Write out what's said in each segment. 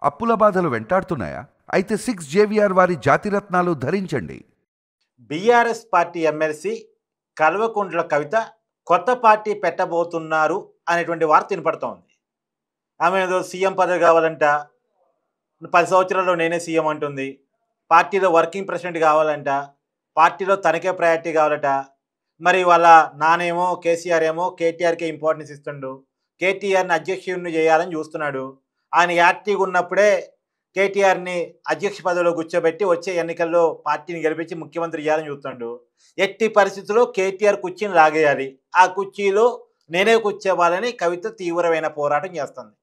అప్పుల బాధలు వెంటాడుతున్నాయా? అయితే 6 జేవిఆర్ వారి జాతిరత్నాలు ధరించండి. BRS party MLC Kalvakuntla Kavitha కొత్త పార్టీ పెట్టబోతున్నారు అనేటువంటి వార్త వినపడుతోంది. ఆమె ఏదో సీఎం పదవి కావాలంట, 10 సంవత్సరాల్లో నేనే సీఎం అంటుంది. పార్టీలో వర్కింగ్ ప్రెసిడెంట్ కావాలంట, పార్టీలో తనకే ప్రయారిటీ కావాలట. మరి వాళ్ళ నానేమో కేసీఆర్ ఏమో కేటీఆర్కే ఇంపార్టెన్స్ ఇస్తుండు, కేటీఆర్ని అధ్యక్షుడిని చేయాలని చూస్తున్నాడు. ఆయన యాక్టివ్గా ఉన్నప్పుడే కేటీఆర్ని అధ్యక్ష పదవిలో కూర్చోబెట్టి వచ్చే ఎన్నికల్లో పార్టీని గెలిపించి ముఖ్యమంత్రి చేయాలని చూస్తున్నాడు. ఎట్టి పరిస్థితుల్లో కేటీఆర్ కుర్చీని లాగేయాలి, ఆ కుర్చీలో నేనే కూర్చోవాలని కవిత తీవ్రమైన పోరాటం చేస్తుంది.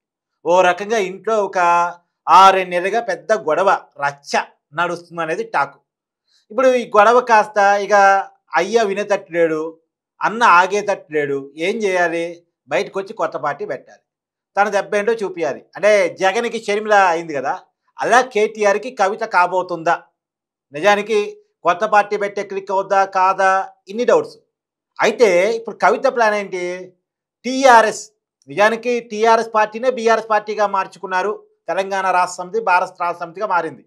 ఓ రకంగా ఇంట్లో ఒక 6 నెలలుగా పెద్ద గొడవ రచ్చ నడుస్తుంది అనేది టాకు. ఇప్పుడు ఈ గొడవ కాస్త ఇక అయ్య వినేటట్టు లేడు, అన్న ఆగేటట్టు లేడు. ఏం చేయాలి? బయటకు వచ్చి కొత్త పార్టీ పెట్టాలి, తన దెబ్బ ఏంటో చూపించాలి. అంటే జగన్కి షర్మిల అయింది కదా, అలా కేటీఆర్కి కవిత కాబోతుందా? నిజానికి కొత్త పార్టీ పెట్టే క్లిక్ అవుద్దా కాదా, ఇన్ని డౌట్స్. అయితే ఇప్పుడు కవిత ప్లాన్ ఏంటి? టీఆర్ఎస్, నిజానికి టీఆర్ఎస్ పార్టీనే బీఆర్ఎస్ పార్టీగా మార్చుకున్నారు. తెలంగాణ రాష్ట్ర సమితి భారత రాష్ట్ర సమితిగా మారింది.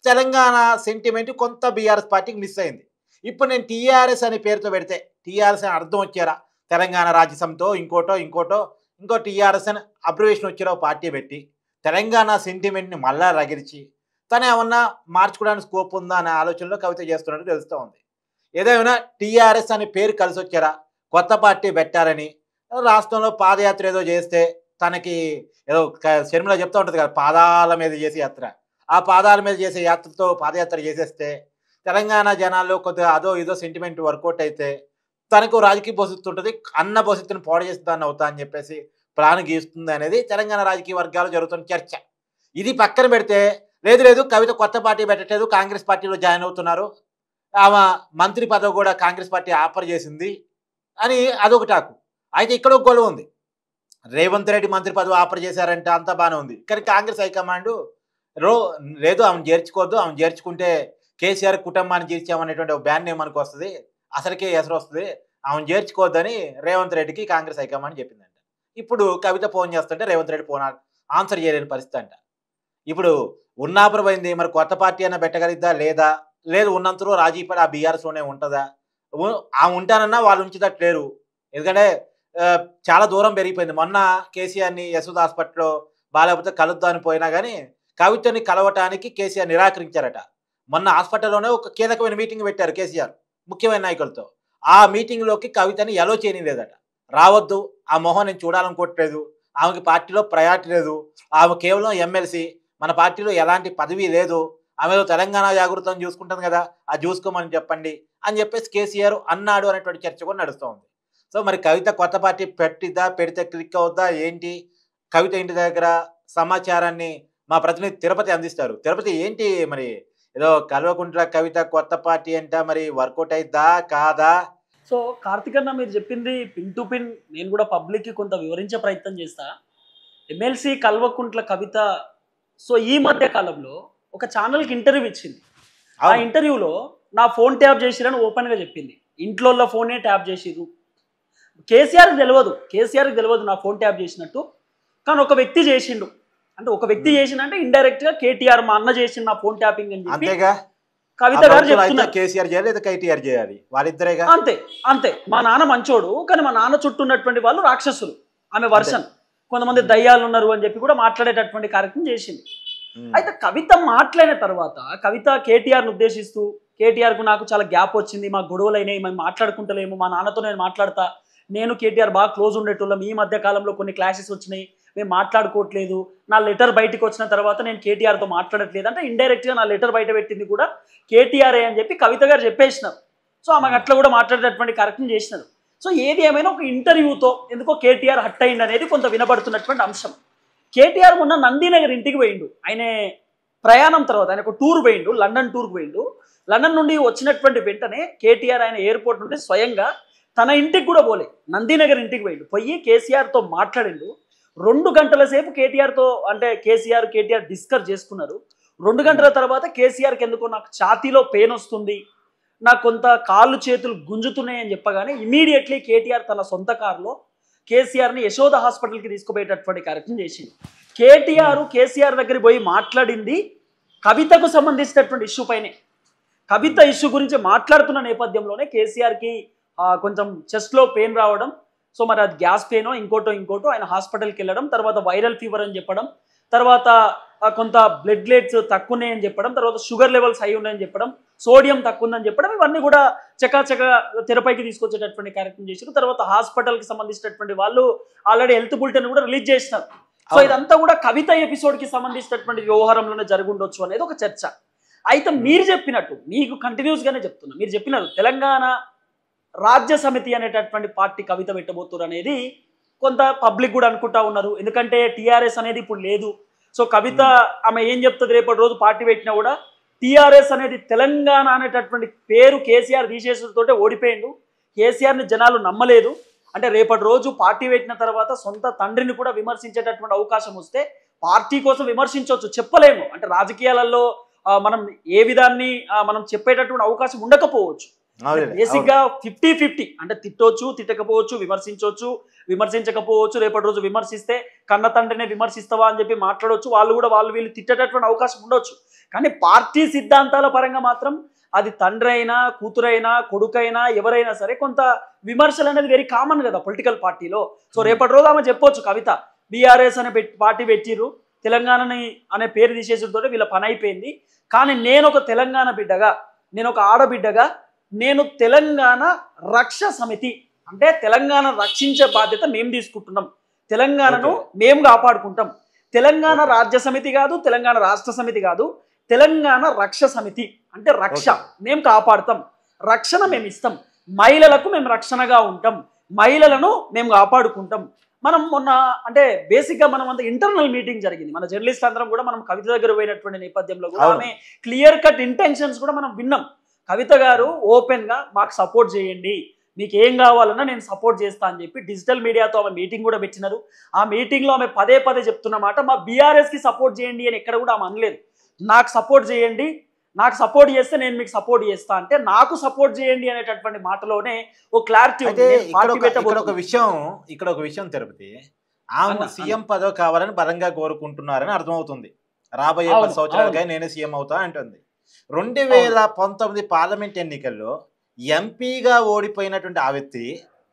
తెలంగాణ సెంటిమెంట్ కొంత బీఆర్ఎస్ పార్టీకి మిస్ అయింది. ఇప్పుడు నేను టీఆర్ఎస్ అనే పేరుతో పెడితే టీఆర్ఎస్ అని అర్థం వచ్చారా? తెలంగాణ రాజ్య సమితో ఇంకో టీఆర్ఎస్ అని అబ్రివేషన్ వచ్చేలా పార్టీ పెట్టి తెలంగాణ సెంటిమెంట్ని మళ్ళా రగిలిచి తను ఏమన్నా మార్చుకోవడానికి స్కోప్ ఉందా అనే ఆలోచనలో కవిత చేస్తున్నట్టు తెలుస్తూ ఉంది. ఏదేమైనా టీఆర్ఎస్ అనే పేరు కలిసి వచ్చారా? కొత్త పార్టీ పెట్టారని రాష్ట్రంలో పాదయాత్ర ఏదో చేస్తే తనకి ఏదో షర్మిల చెప్తూ ఉంటుంది కదా, పాదాల మీద చేసే యాత్ర. ఆ పాదాల మీద చేసే యాత్రతో పాదయాత్ర చేసేస్తే తెలంగాణ జనాల్లో కొద్దిగా అదో ఇదో సెంటిమెంట్ వర్కౌట్ అయితే తనకు రాజకీయ భవిష్యత్తు ఉంటుంది, అన్న భవిష్యత్తును పాడు చేస్తుందని అవుతా అని చెప్పేసి ప్లాన్ గీస్తుంది అనేది తెలంగాణ రాజకీయ వర్గాలు జరుగుతున్న చర్చ. ఇది పక్కన పెడితే లేదు కవిత కొత్త పార్టీ పెట్టట్లేదు, కాంగ్రెస్ పార్టీలో జాయిన్ అవుతున్నారు, ఆమె మంత్రి పదవి కూడా కాంగ్రెస్ పార్టీ ఆఫర్ చేసింది అని అదొక టాకు. అయితే ఇక్కడ ఒక గొడవ ఉంది. రేవంత్ రెడ్డి మంత్రి పదవి ఆఫర్ చేశారంటే అంతా బాగానే ఉంది, కానీ కాంగ్రెస్ హైకమాండ్ లేదు ఆమెను చేర్చుకోవద్దు, ఆమెను చేర్చుకుంటే కేసీఆర్ కుటుంబాన్ని చేర్చామనేటువంటి ఒక బ్యాన్ నేమ్ మనకు వస్తుంది, అసలుకే ఎసరు వస్తుంది, ఆమెను చేర్చుకోవద్దని రేవంత్ రెడ్డికి కాంగ్రెస్ హైకమాండ్ చెప్పిందంట. ఇప్పుడు కవిత ఫోన్ చేస్తుంటే రేవంత్ రెడ్డి ఫోన్ ఆన్సర్ చేయలేని పరిస్థితి అంట. ఇప్పుడు ఉన్నాపురమైంది, మరి కొత్త పార్టీ అయినా పెట్టగలిద్దా లేదా? లేదు ఉన్నంతలో రాజీ పడి ఆ బీఆర్ఎస్లోనే ఉంటుందా? ఆమె ఉంటానన్నా వాళ్ళు ఉంచేటట్లేరు, ఎందుకంటే చాలా దూరం పెరిగిపోయింది. మొన్న కేసీఆర్ని యశోద హాస్పిటల్లో బాగాలేకపోతే కలుద్దామని పోయినా కానీ కవితని కలవటానికి కేసీఆర్ నిరాకరించారట. మొన్న హాస్పిటల్లోనే ఒక కీలకమైన మీటింగ్ పెట్టారు కేసీఆర్ ముఖ్యమైన నాయకులతో. ఆ మీటింగ్లోకి కవితని ఎలో చేయలేదట. రావద్దు, ఆ మొహం నేను చూడాలనుకోవట్లేదు, ఆమెకి పార్టీలో ప్రయారిటీ లేదు, ఆమె కేవలం ఎమ్మెల్సీ, మన పార్టీలో ఎలాంటి పదవి లేదు, ఆమెలో తెలంగాణ జాగృతం చూసుకుంటుంది కదా, అది చూసుకోమని చెప్పండి అని చెప్పేసి కేసీఆర్ అన్నాడు అనేటువంటి చర్చ కూడా నడుస్తూ ఉంది. సో మరి కవిత కొత్త పార్టీ పెట్టిద్దా, పెడితే క్లిక్ అవుద్దా ఏంటి? కవిత ఇంటి దగ్గర సమాచారాన్ని మా ప్రతినిధి తిరుపతి అందిస్తారు. తిరుపతి, ఏంటి మరి ఏదో కల్వకుంట్ల కవిత కొత్త పార్టీ అంట, మరి వర్కౌట్ అయిద్దా కాదా? సో కార్తిక్ అన్న మీరు చెప్పింది పిన్ టు పిన్ నేను కూడా పబ్లిక్కి కొంత వివరించే ప్రయత్నం చేస్తా. ఎమ్మెల్సీ కల్వకుంట్ల కవిత సో ఈ మధ్య కాలంలో ఒక ఛానల్కి ఇంటర్వ్యూ ఇచ్చింది. ఆ ఇంటర్వ్యూలో నా ఫోన్ ట్యాప్ చేసిరని ఓపెన్గా చెప్పింది. ఇంట్లో ఫోనే ట్యాప్ చేసిరు, కేసీఆర్కి తెలియదు నా ఫోన్ ట్యాప్ చేసినట్టు, కానీ ఒక వ్యక్తి చేసిండు. అంటే ఒక వ్యక్తి చేసిందంటే ఇండైరెక్ట్గా కేటీఆర్ మా అన్న చేసిన నా ఫోన్ ట్యాపింగ్ అని చెప్పి కవిత గారు చెప్తున్నారు. కేసీఆర్ చేయాలి, కేటీఆర్ చేయాలి, వాళ్ళిద్దరేగా. అంతే మా నాన్న మంచోడు, కానీ మా నాన్న చుట్టూ ఉన్నటువంటి వాళ్ళు రాక్షసులు, ఆమె వర్షన్, కొంతమంది దయ్యాలు ఉన్నారు అని చెప్పి కూడా మాట్లాడేటటువంటి కార్యక్రమం చేసింది. అయితే కవిత మాట్లాడిన తర్వాత కవిత కేటీఆర్ను ఉద్దేశిస్తూ, కేటీఆర్కు నాకు చాలా గ్యాప్ వచ్చింది, మా గొడవలు అయినాయి, మేము మాట్లాడుకుంటలేము, మా నాన్నతో నేను మాట్లాడతా, నేను కేటీఆర్ బాగా క్లోజ్ ఉండేటోళ్ళం, ఈ మధ్య కాలంలో కొన్ని క్లాషెస్ వచ్చినాయి, మేము మాట్లాడుకోవట్లేదు, నా లెటర్ బయటకు వచ్చిన తర్వాత నేను కేటీఆర్తో మాట్లాడట్లేదు అంటే ఇండైరెక్ట్గా నా లెటర్ బయట పెట్టింది కూడా కేటీఆర్ఏ అని చెప్పి కవిత గారు చెప్పేసినారు. సో ఆమెకు అట్లా కూడా మాట్లాడేటటువంటి కార్యక్రమం చేసినారు. సో ఏది ఏమైనా ఒక ఇంటర్వ్యూతో ఎందుకో కేటీఆర్ హట్ అయింది అనేది కొంత వినబడుతున్నటువంటి అంశం. కేటీఆర్ మొన్న నందీనగర్ ఇంటికి పోయిండు. ఆయన ప్రయాణం తర్వాత ఆయన ఒక టూర్ పోయిండు, లండన్ టూర్కి పోయిండు. లండన్ నుండి వచ్చినటువంటి వెంటనే కేటీఆర్ ఆయన ఎయిర్పోర్ట్ నుండి స్వయంగా తన ఇంటికి కూడా పోలే, నందీనగర్ ఇంటికి పోయిండు. పోయి కేసీఆర్తో మాట్లాడిండు. 2 గంటల సేపు కేటీఆర్తో అంటే కేటీఆర్ డిస్కస్ చేసుకున్నారు. 2 గంటల తర్వాత కేసీఆర్కి ఎందుకో నాకు ఛాతీలో పెయిన్ వస్తుంది, నాకు కొంత కాళ్ళు చేతులు గుంజుతున్నాయని చెప్పగానే ఇమీడియట్లీ కేటీఆర్ తన సొంత కారులో కేసీఆర్ని యశోద హాస్పిటల్కి తీసుకుపోయేటటువంటి కార్యక్రమం చేసింది. కేటీఆర్ కేసీఆర్ దగ్గరికి పోయి మాట్లాడింది కవితకు సంబంధించినటువంటి ఇష్యూ పైనే. కవిత ఇష్యూ గురించి మాట్లాడుతున్న నేపథ్యంలోనే కేసీఆర్కి కొంచెం చెస్ట్లో పెయిన్ రావడం. సో మరి అది గ్యాస్ పెయినో ఇంకోటో ఆయన హాస్పిటల్కి వెళ్ళడం, తర్వాత వైరల్ ఫీవర్ అని చెప్పడం, తర్వాత కొంత బ్లడ్ ప్లేట్స్ తక్కువ ఉన్నాయని చెప్పడం, తర్వాత షుగర్ లెవెల్స్ హై ఉన్నాయని చెప్పడం, సోడియం తక్కువ ఉందని చెప్పడం, ఇవన్నీ కూడా చకాచక తెరపైకి తీసుకొచ్చేటటువంటి కార్యక్రమం చేశారు. తర్వాత హాస్పిటల్కి సంబంధించినటువంటి వాళ్ళు ఆల్రెడీ హెల్త్ బులెటిన్ కూడా రిలీజ్ చేసినారు. సో ఇదంతా కూడా కవిత ఎపిసోడ్కి సంబంధించినటువంటి వ్యవహారంలోనే జరుగుండొచ్చు అనేది ఒక చర్చ. అయితే మీరు చెప్పినట్టు, మీకు కంటిన్యూస్గానే చెప్తున్నా, మీరు చెప్పినారు తెలంగాణ రాజ్య సమితి అనేటటువంటి పార్టీ కవిత పెట్టబోతున్నారు అనేది కొంత పబ్లిక్ కూడా అనుకుంటా ఉన్నారు. ఎందుకంటే టీఆర్ఎస్ అనేది ఇప్పుడు లేదు. సో కవిత ఆమె ఏం చెప్తుంది, రేపటి రోజు పార్టీ పెట్టినా కూడా టీఆర్ఎస్ అనేది తెలంగాణ అనేటటువంటి పేరు కేసీఆర్ తీసేసుతో ఓడిపోయిండు, కేసీఆర్ని జనాలు నమ్మలేదు. అంటే రేపటి రోజు పార్టీ పెట్టిన తర్వాత సొంత తండ్రిని కూడా విమర్శించేటటువంటి అవకాశం వస్తే పార్టీ కోసం విమర్శించవచ్చు, చెప్పలేము. అంటే రాజకీయాలలో మనం ఏ విధాన్ని మనం చెప్పేటటువంటి అవకాశం ఉండకపోవచ్చు. బేసిక్ గా 50-50, అంటే తిట్టవచ్చు, తిట్టకపోవచ్చు, విమర్శించకపోవచ్చు. రేపటి రోజు విమర్శిస్తే కన్న తండ్రినే విమర్శిస్తావా అని చెప్పి మాట్లాడవచ్చు, వాళ్ళు వీళ్ళు తిట్టేటటువంటి అవకాశం ఉండొచ్చు. కానీ పార్టీ సిద్ధాంతాల పరంగా మాత్రం అది తండ్రి అయినా, కూతురైనా, కొడుకైనా, ఎవరైనా సరే కొంత విమర్శలు అనేది వెరీ కామన్ కదా పొలిటికల్ పార్టీలో. సో రేపటి రోజు ఆమె చెప్పొచ్చు, కవిత బీఆర్ఎస్ అనే పార్టీ పెట్టిర్రు, తెలంగాణని అనే పేరు తీసేసడంతో వీళ్ళ పని అయిపోయింది. కానీ నేను ఒక తెలంగాణ బిడ్డగా, నేను ఒక ఆడబిడ్డగా, నేను తెలంగాణ రక్ష సమితి, అంటే తెలంగాణ రక్షించే బాధ్యత మేము తీసుకుంటున్నాం, తెలంగాణను మేము కాపాడుకుంటాం. తెలంగాణ రాజ్య సమితి కాదు, తెలంగాణ రాష్ట్ర సమితి కాదు, తెలంగాణ రక్ష సమితి. అంటే రక్ష మేము కాపాడుతాం, రక్షణ మేము ఇస్తాం, మహిళలకు మేము రక్షణగా ఉంటాం, మహిళలను మేము కాపాడుకుంటాం. మనం మొన్న అంటే బేసిక్గా మనం అంత ఇంటర్నల్ మీటింగ్ జరిగింది, మన జర్నలిస్ట్ అందరం కూడా మనం కవిత దగ్గర పోయినటువంటి నేపథ్యంలో కూడా ఆమె క్లియర్ కట్ ఇంటెన్షన్స్ కూడా మనం విన్నాం. కవిత గారు ఓపెన్గా మాకు సపోర్ట్ చేయండి, మీకు ఏం కావాలన్నా నేను సపోర్ట్ చేస్తా అని చెప్పి డిజిటల్ మీడియాతో ఆమె మీటింగ్ కూడా పెట్టినారు. ఆ మీటింగ్లో ఆమె పదే చెప్తున్నమాట, మా బీఆర్ఎస్కి సపోర్ట్ చేయండి అని ఎక్కడ కూడా ఆమె అనలేదు. నాకు సపోర్ట్ చేయండి, నాకు సపోర్ట్ చేస్తే నేను మీకు సపోర్ట్ చేస్తా అంటే నాకు సపోర్ట్ చేయండి అనేటటువంటి మాటలోనే ఓ క్లారిటీ ఉంది. ఇక్కడ ఒక విషయం తిరుపతి, ఆమె సీఎం పదవి కావాలని బలంగా కోరుకుంటున్నారని అర్థమవుతుంది. రాబోయే 10 సంవత్సరాలుగా నేనే సీఎం అవుతా అంటుంది. 2019 పార్లమెంట్ ఎన్నికల్లో ఎంపీగా ఓడిపోయినటువంటి ఆ వ్యక్తి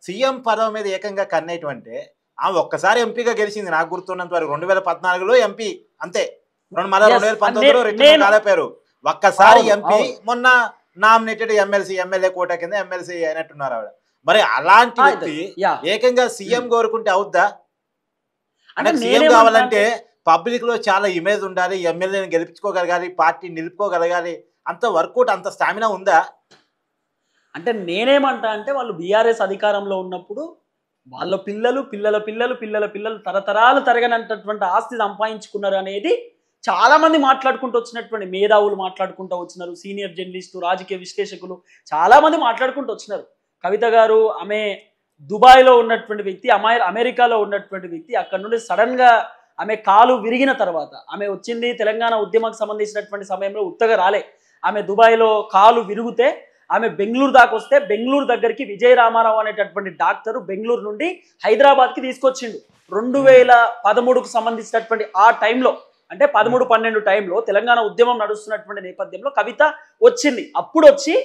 సీఎం పదవి మీద ఏకంగా కన్నేటువంటి ఆమె ఒక్కసారి ఎంపీగా గెలిచింది నాకు గుర్తున్నంత వరకు. 2014లో ఎంపీ అంతే, మళ్ళీ 2019లో రిటర్న్ కాలేపారు. ఒక్కసారి ఎంపీ, మొన్న నామినేటెడ్ ఎమ్మెల్యే కోటా కింద ఎమ్మెల్సీ అయినట్టున్నారు ఆవిడ. మరి అలాంటి వ్యక్తి ఏకంగా సీఎం కోరుకుంటే అవుద్దా? అంటే సీఎం కావాలంటే పబ్లిక్ లో చాలా ఇమేజ్ ఉండాలి, ఎమ్మెల్యేని గెలుపుకోగలగాలి, పార్టీ నిలుపుకోగలగాలి, అంత వర్కౌట్, అంత స్టామినా ఉందా? అంటే నేనేమంటా అంటే వాళ్ళు బీఆర్ఎస్ అధికారంలో ఉన్నప్పుడు వాళ్ళ పిల్లలు తరతరాలు తరగనంటటువంటి ఆస్తి సంపాదించుకున్నారు అనేది చాలా మంది మాట్లాడుకుంటూ వచ్చినటువంటి మేధావులు మాట్లాడుకుంటూ వచ్చినారు, సీనియర్ జర్నలిస్టు, రాజకీయ విశ్లేషకులు చాలా మంది మాట్లాడుకుంటూ వచ్చినారు. కవిత గారు ఆమె దుబాయ్లో ఉన్నటువంటి వ్యక్తి, అమెరికాలో ఉన్నటువంటి వ్యక్తి, అక్కడ నుండి సడన్గా ఆమె కాలు విరిగిన తర్వాత ఆమె వచ్చింది తెలంగాణ ఉద్యమానికి సంబంధించినటువంటి సమయంలో ఉత్తగా రాలే. ఆమె దుబాయ్లో కాలు విరిగితే ఆమె బెంగళూరు దాకా వస్తే బెంగళూరు దగ్గరికి విజయ రామారావు అనేటటువంటి డాక్టరు బెంగళూరు నుండి హైదరాబాద్కి తీసుకొచ్చిండు. 2013కు సంబంధించినటువంటి ఆ టైంలో, అంటే 13-12 టైంలో తెలంగాణ ఉద్యమం నడుస్తున్నటువంటి నేపథ్యంలో కవిత వచ్చింది. అప్పుడు వచ్చి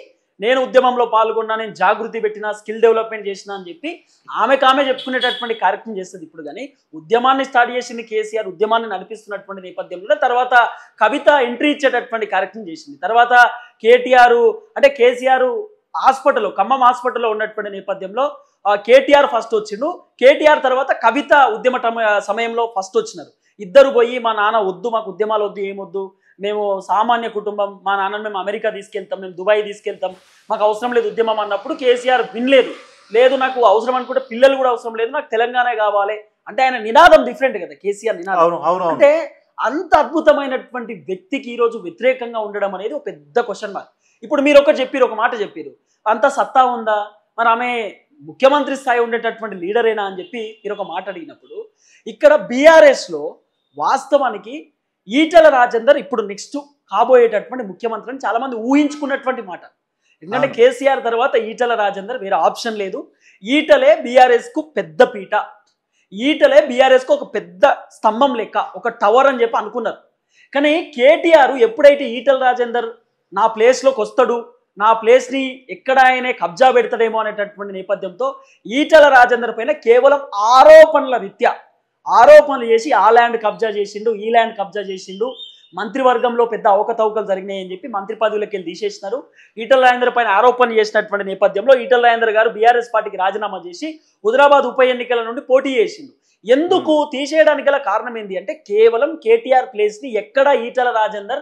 నేను ఉద్యమంలో పాల్గొన్నా, నేను జాగృతి పెట్టినా, స్కిల్ డెవలప్మెంట్ చేసినా అని చెప్పి ఆమె చెప్పుకునేటటువంటి కార్యక్రమం చేస్తుంది ఇప్పుడు. కానీ ఉద్యమాన్ని స్టార్ట్ చేసింది కేసీఆర్, ఉద్యమాన్ని నడిపిస్తున్నటువంటి నేపథ్యంలో తర్వాత కవిత ఎంట్రీ ఇచ్చేటటువంటి కార్యక్రమం చేసింది. తర్వాత కేసీఆర్ హాస్పిటల్, ఖమ్మం హాస్పిటల్లో ఉన్నటువంటి నేపథ్యంలో కేటీఆర్ ఫస్ట్ వచ్చిండు, కేటీఆర్ తర్వాత కవిత ఉద్యమ సమయంలో ఫస్ట్ వచ్చినారు. ఇద్దరు పోయి మా నాన్న వద్దు, మాకు ఉద్యమాలు వద్దు, ఏమొద్దు, మేము సామాన్య కుటుంబం, మా నాన్నని మేము అమెరికా తీసుకెళ్తాం, మేము దుబాయ్ తీసుకెళ్తాం, మాకు అవసరం లేదు ఉద్యమం అన్నప్పుడు కేసీఆర్ లేదు నాకు అవసరం అనుకుంటే పిల్లలు కూడా అవసరం లేదు, నాకు తెలంగాణ కావాలి అంటే ఆయన నినాదం డిఫరెంట్ కదా, కేసీఆర్ నినాదం. అంటే అంత అద్భుతమైనటువంటి వ్యక్తికి ఈరోజు వ్యతిరేకంగా ఉండడం అనేది ఒక పెద్ద క్వశ్చన్ మార్క్. ఇప్పుడు మీరు ఒక మాట చెప్పారు, అంత సత్తా ఉందా, మరి ఆమె ముఖ్యమంత్రి స్థాయి ఉండేటటువంటి లీడరేనా అని చెప్పి మీరు ఒక మాట అడిగినప్పుడు, ఇక్కడ బీఆర్ఎస్లో వాస్తవానికి ఈటల రాజేందర్ ఇప్పుడు నెక్స్ట్ కాబోయేటటువంటి ముఖ్యమంత్రి అని చాలా మంది ఊహించుకున్నటువంటి మాట. ఎందుకంటే కేసీఆర్ తర్వాత ఈటల రాజేందర్ వేరే ఆప్షన్ లేదు, ఈటలే బీఆర్ఎస్కు పెద్ద పీట. ఈటలే బీఆర్ఎస్కి ఒక పెద్ద స్తంభం లెక్క, ఒక టవర్ అని చెప్పి అనుకున్నారు. కానీ కేటీఆర్ ఎప్పుడైతే ఈటల రాజేందర్ నా ప్లేస్లోకి వస్తాడు, నా ప్లేస్ని ఎక్కడ ఆయనే కబ్జా పెడతాడేమో అనేటటువంటి నేపథ్యంతో ఈటల రాజేందర్ పైన కేవలం ఆరోపణల రీత్యా ఆరోపణలు చేసి ఆ ల్యాండ్ కబ్జా చేసిండు, ఈ ల్యాండ్ కబ్జా చేసిండు, మంత్రివర్గంలో పెద్ద అవకతవకలు జరిగినాయని చెప్పి మంత్రి పదవులకి వెళ్ళి తీసేసినారు. ఈటల రాజేందర్ పైన ఆరోపణలు చేసినటువంటి నేపథ్యంలో ఈటల రాజేందర్ గారు బీఆర్ఎస్ పార్టీకి రాజీనామా చేసి హుజరాబాద్ ఉప ఎన్నికల నుండి పోటీ చేసిండు. ఎందుకు తీసేయడానికి గల కారణం ఏంటి అంటే కేవలం కేటీఆర్ ప్లేస్ని ఎక్కడ ఈటల రాజేందర్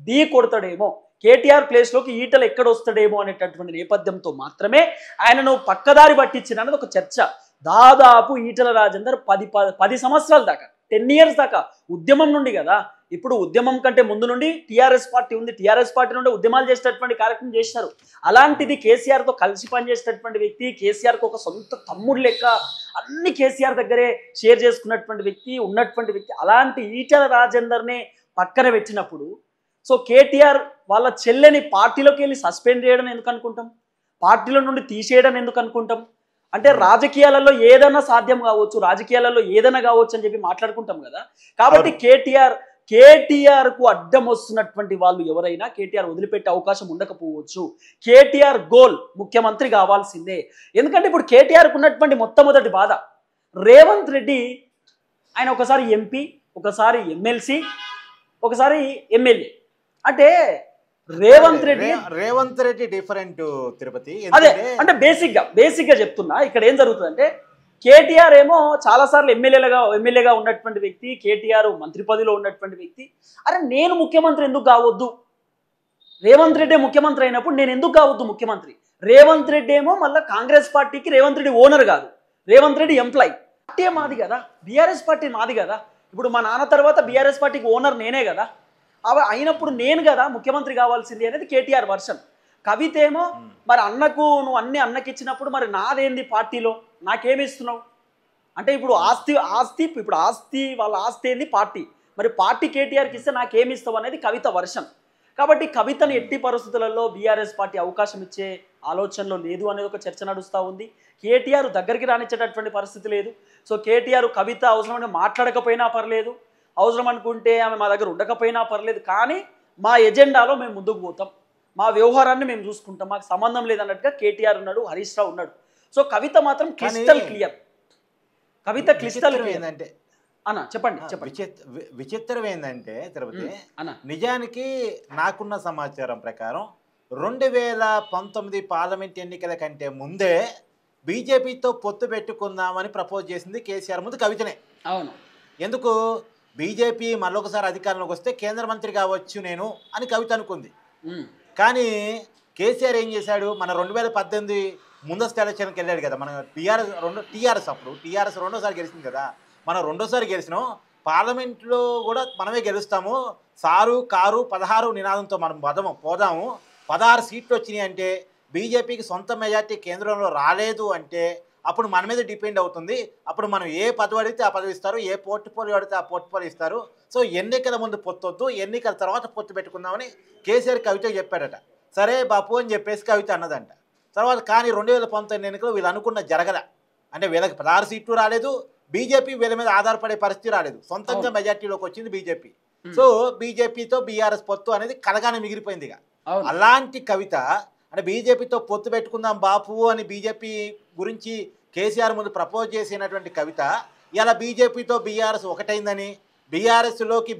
ఢీ కొడతాడేమో, కేటీఆర్ ప్లేస్లోకి ఈటలు ఎక్కడ వస్తాడేమో అనేటటువంటి నేపథ్యంతో మాత్రమే ఆయనను పక్కదారి పట్టించిన అనేది ఒక చర్చ. దాదాపు ఈటల రాజేందర్ 10 సంవత్సరాల దాకా 10 years దాకా ఉద్యమం నుండి కదా, ఇప్పుడు ఉద్యమం కంటే ముందు నుండి టీఆర్ఎస్ పార్టీ ఉంది, టీఆర్ఎస్ పార్టీ నుండి ఉద్యమాలు చేసేటటువంటి కార్యక్రమం చేసినారు. అలాంటిది కేసీఆర్తో కలిసి పనిచేసేటటువంటి వ్యక్తి, కేసీఆర్కి ఒక సొంత తమ్ముడు లెక్క అన్ని కేసీఆర్ దగ్గరే షేర్ చేసుకున్నటువంటి వ్యక్తి, ఉన్నటువంటి వ్యక్తి. అలాంటి ఈటల రాజేందర్నే పక్కన పెట్టినప్పుడు సో కేటీఆర్ వాళ్ళ చెల్లెని పార్టీలోకి వెళ్ళి సస్పెండ్ చేయడం ఎందుకు అనుకుంటాం, పార్టీలో నుండి తీసేయడం ఎందుకు అనుకుంటాం? అంటే రాజకీయాలలో ఏదైనా సాధ్యం కావచ్చు, రాజకీయాలలో ఏదైనా కావచ్చు అని చెప్పి మాట్లాడుకుంటాం కదా. కాబట్టి కేటీఆర్ కు అడ్డం వస్తున్నటువంటి వాళ్ళు ఎవరైనా కేటీఆర్ వదిలిపెట్టే అవకాశం ఉండకపోవచ్చు. కేటీఆర్ గోల్ ముఖ్యమంత్రి కావాల్సిందే. ఎందుకంటే ఇప్పుడు కేటీఆర్కు ఉన్నటువంటి మొట్టమొదటి బాధ రేవంత్ రెడ్డి, ఆయన ఒకసారి ఎంపీ, ఒకసారి ఎమ్మెల్సీ, ఒకసారి ఎమ్మెల్యే. అంటే రేవంత్ రెడ్డి డిఫరెంట్ తిరుపతి. అదే అంటే బేసిక్ గా చెప్తున్నా. ఇక్కడ ఏం జరుగుతుందంటే కేటీఆర్ ఏమో చాలాసార్లు ఎమ్మెల్యేగా ఉన్నటువంటి వ్యక్తి, కేటీఆర్ మంత్రి పదవిలో ఉన్నటువంటి వ్యక్తి. అరే నేను ముఖ్యమంత్రి ఎందుకు కావద్దు, రేవంత్ రెడ్డి ముఖ్యమంత్రి అయినప్పుడు నేను ఎందుకు కావద్దు ముఖ్యమంత్రి? రేవంత్ రెడ్డి ఏమో మళ్ళీ కాంగ్రెస్ పార్టీకి రేవంత్ రెడ్డి ఓనర్ కాదు, రేవంత్ రెడ్డి ఎంప్లాయ్. పార్టీ మాది కదా, బీఆర్ఎస్ పార్టీ మాది కదా. ఇప్పుడు మా నాన్న తర్వాత బీఆర్ఎస్ పార్టీకి ఓనర్ నేనే కదా, అయినప్పుడు నేను కదా ముఖ్యమంత్రి కావాల్సింది అనేది కేటీఆర్ వర్షన్. కవిత ఏమో మరి నువ్వు అన్నకి ఇచ్చినప్పుడు మరి నాదేంది పార్టీలో, నాకేమి ఇస్తున్నావు అంటే ఇప్పుడు ఆస్తి వాళ్ళ ఆస్తి ఏంది పార్టీ, మరి పార్టీ కేటీఆర్కి ఇస్తే నాకేమి ఇస్తావు అనేది కవిత వర్షన్. కాబట్టి కవితను ఎట్టి పరిస్థితులలో బీఆర్ఎస్ పార్టీ అవకాశం ఇచ్చే ఆలోచనలో లేదు అనేది ఒక చర్చ నడుస్తూ ఉంది. కేటీఆర్ దగ్గరికి రానిచ్చేటటువంటి పరిస్థితి లేదు. సో కేటీఆర్ కవిత అవసరమైన మాట్లాడకపోయినా పర్లేదు, అవసరం అనుకుంటే ఆమె మా దగ్గర ఉండకపోయినా పర్లేదు, కానీ మా ఎజెండాలో మేము ముందుకు పోతాం, మా వ్యవహారాన్ని మేము చూసుకుంటాం, మాకు సంబంధం లేదన్నట్టుగా కేటీఆర్ ఉన్నాడు, హరీష్ రావు ఉన్నాడు. సో కవిత మాత్రం క్లిస్టల్ క్లియర్. కవిత క్లిస్టల్ ఏంటంటే అన్న చెప్పండి. విచిత్రం ఏంటంటే తిరుపతి, నిజానికి నాకున్న సమాచారం ప్రకారం 2019 పార్లమెంట్ ఎన్నికల కంటే ముందే బీజేపీతో పొత్తు పెట్టుకుందామని ప్రపోజ్ చేసింది కేసీఆర్ ముందు కవితనే. అవును. ఎందుకు? బీజేపీ మరొకసారి అధికారంలోకి వస్తే కేంద్ర మంత్రి కావచ్చు నేను అని కవిత అనుకుంది. కానీ కేసీఆర్ ఏం చేశాడు, మన 2018 ముందస్తు ఎలక్షన్కి వెళ్ళాడు కదా, మన టీఆర్ఎస్ అప్పుడు టీఆర్ఎస్ రెండోసారి గెలిచింది కదా, మనం రెండోసారి గెలిచినాం, పార్లమెంట్లో కూడా మనమే గెలుస్తాము, సారు కారు 16 నినాదంతో మనం పోదాము, 16 సీట్లు వచ్చినాయి అంటే బీజేపీకి సొంత మెజార్టీ కేంద్రంలో రాలేదు అంటే అప్పుడు మన మీద డిపెండ్ అవుతుంది, అప్పుడు మనం ఏ పదవి అడిగితే ఆ పదవి ఇస్తారు, ఏ పోర్ట్ఫోలియో అడిగితే ఆ పోర్ట్ఫోలియో ఇస్తారు, సో ఎన్నికల ముందు పొత్తొద్దు, ఎన్నికల తర్వాత పొత్తు పెట్టుకుందామని కేసీఆర్ కవిత చెప్పాడట. సరే బాపు అని చెప్పేసి కవిత అన్నదంట. తర్వాత కానీ 2019 ఎన్నికలు వీళ్ళు అనుకున్న జరగల, అంటే వీళ్ళకి 16 సీట్లు రాలేదు, బీజేపీ వీళ్ళ మీద ఆధారపడే పరిస్థితి రాలేదు, సొంతంగా మెజార్టీలోకి వచ్చింది బీజేపీ. సో బీజేపీతో బీఆర్ఎస్ పొత్తు అనేది కలగానే మిగిలిపోయింది. అలాంటి కవిత అంటే బీజేపీతో పొత్తు పెట్టుకుందాం బాపు అని బీజేపీ గురించి కేసీఆర్ ముందు ప్రపోజ్ చేసినటువంటి కవిత ఇలా బీజేపీతో బీఆర్ఎస్ ఒకటైందని, బీఆర్ఎస్లోకి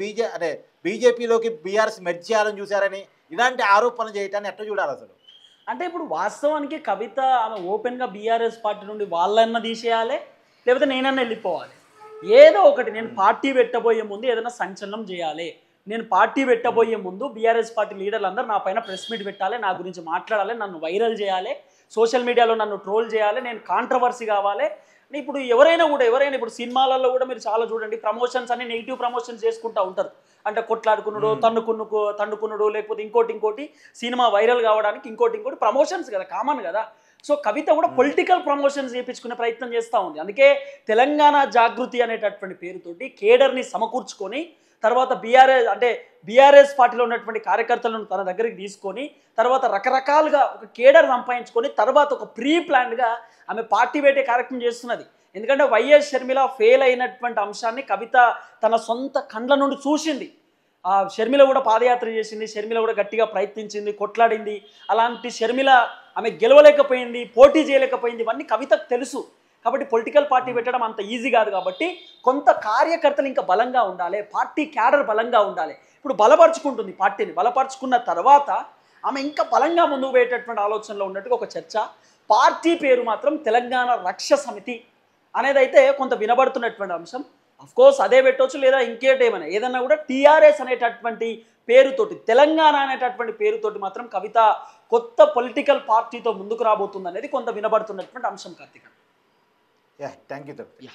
బీజేపీలోకి బీఆర్ఎస్ మెర్జ్ చేయాలని చూశారని ఇలాంటి ఆరోపణలు చేయటాన్ని ఎట్లా చూడాలి అసలు? అంటే ఇప్పుడు వాస్తవానికి కవిత ఆమె ఓపెన్గా బీఆర్ఎస్ పార్టీ నుండి వాళ్ళన్నా తీసేయాలి, లేకపోతే నేనన్నా వెళ్ళిపోవాలి, ఏదో ఒకటి. నేను పార్టీ పెట్టబోయే ముందు ఏదైనా సంచలనం చేయాలి, నేను పార్టీ పెట్టబోయే ముందు బీఆర్ఎస్ పార్టీ లీడర్లు అందరూ నా పైన ప్రెస్ మీట్ పెట్టాలి, నా గురించి మాట్లాడాలి, నన్ను వైరల్ చేయాలి, సోషల్ మీడియాలో నన్ను ట్రోల్ చేయాలి, నేను కాంట్రవర్సీ కావాలి. ఇప్పుడు ఎవరైనా ఇప్పుడు సినిమాలలో కూడా మీరు చాలా చూడండి, ప్రమోషన్స్ అన్ని నెగిటివ్ ప్రమోషన్స్ చేసుకుంటూ ఉంటారు. అంటే కొట్లాడుకున్నాడు, తండుకున్నాడు, లేకపోతే ఇంకోటి సినిమా వైరల్ కావడానికి ఇంకోటి ప్రమోషన్స్ కదా, కామన్ కదా. సో కవిత కూడా పొలిటికల్ ప్రమోషన్స్ చేయించుకునే ప్రయత్నం చేస్తూ ఉంది. అందుకే తెలంగాణ జాగృతి అనేటటువంటి పేరుతోటి కేడర్ని సమకూర్చుకొని తర్వాత బీఆర్ఎస్ పార్టీలో ఉన్నటువంటి కార్యకర్తలను తన దగ్గరికి తీసుకొని తర్వాత రకరకాలుగా ఒక కేడర్ సంపాదించుకొని తర్వాత ఒక ప్రీ ప్లాన్డ్గా ఆమె పార్టీ పెట్టే కార్యక్రమం చేస్తున్నది. ఎందుకంటే వైఎస్ షర్మిల ఫెయిల్ అయినటువంటి అంశాన్ని కవిత తన సొంత కండ్ల నుండి చూసింది. ఆ షర్మిల కూడా పాదయాత్ర చేసింది, షర్మిల కూడా గట్టిగా ప్రయత్నించింది, కొట్లాడింది. అలాంటి షర్మిల ఆమె గెలవలేకపోయింది, పోటీ చేయలేకపోయింది, ఇవన్నీ కవితకు తెలుసు. కాబట్టి పొలిటికల్ పార్టీ పెట్టడం అంత ఈజీ కాదు. కాబట్టి కొంత కార్యకర్తలు ఇంకా బలంగా ఉండాలి, పార్టీ క్యాడర్ బలంగా ఉండాలి. ఇప్పుడు బలపరుచుకుంటుంది పార్టీని, బలపరుచుకున్న తర్వాత ఆమె ఇంకా బలంగా ముందుకు పోయేటటువంటి ఆలోచనలో ఉన్నట్టుగా ఒక చర్చ. పార్టీ పేరు మాత్రం తెలంగాణ రక్ష సమితి అనేది అయితే కొంత వినబడుతున్నటువంటి అంశం. కోర్స్ అదే పెట్టవచ్చు, లేదా ఇంకేటేమైనా ఏదన్నా కూడా టీఆర్ఎస్ అనేటటువంటి పేరుతోటి, తెలంగాణ అనేటటువంటి పేరుతోటి మాత్రం కవిత కొత్త పొలిటికల్ పార్టీతో ముందుకు రాబోతుంది అనేది కొంత వినబడుతున్నటువంటి అంశం. Karthik, thank you.